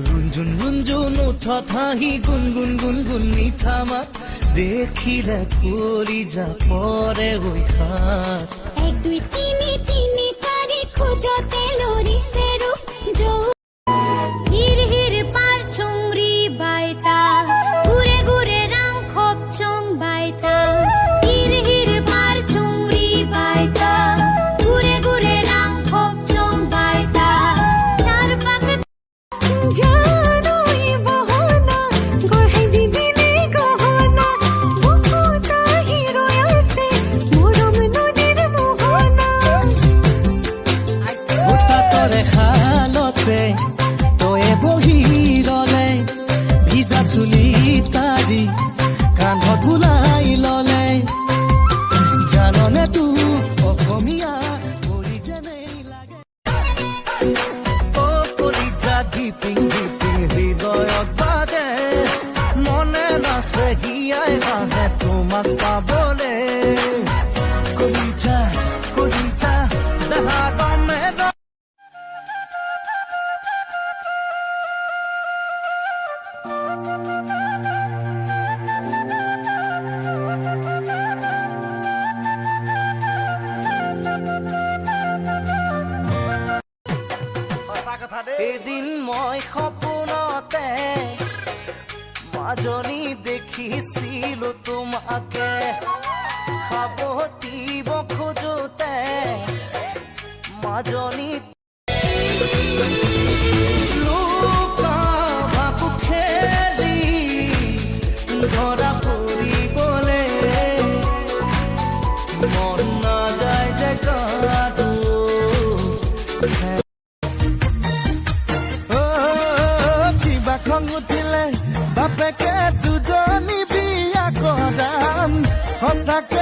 रुंजुन रुंजुन उठा थाही गुनगुन गुनगुन मीठा मात देखिले करी जा परे ओई हात 1 2 3 3 4 खोजते लरिसे रूप जो हिर हिर पार चुंगरी बायता गुरे गुरे रंग खोप चोंग बायता हिर हिर पार चुंगरी बायता गुरे गुरे रंग खोप चोंग बायता चार पाक जानोई बहाना गढ़ाई दिबिने गहना बुकुता हिरोयासे मोरम नदीर मोहना गोटा तरे खालते तोए बही रले ভিজা চুলি তাৰি কান্ধত বুলাই ললে জাননে তো অসমীয়া কৰি যেনেই লাগে অ কৰি জাগি পিংগি হৃদয়ত বাজে মনে নাচে হিয়াই আহে তোমাক পাবলে কলিজা দেহা দমে এদিন মই সপোনতে মাজনী দেখিছিলো তোমাকে সাৱটিব খোজোতে মাজনী লুকা ভাবু খেলি ধৰা পৰিবলে মন নাযায় যে গাটো খং উঠিলে বাপেকে দুজনী বিয়া কৰাম সঁচাকে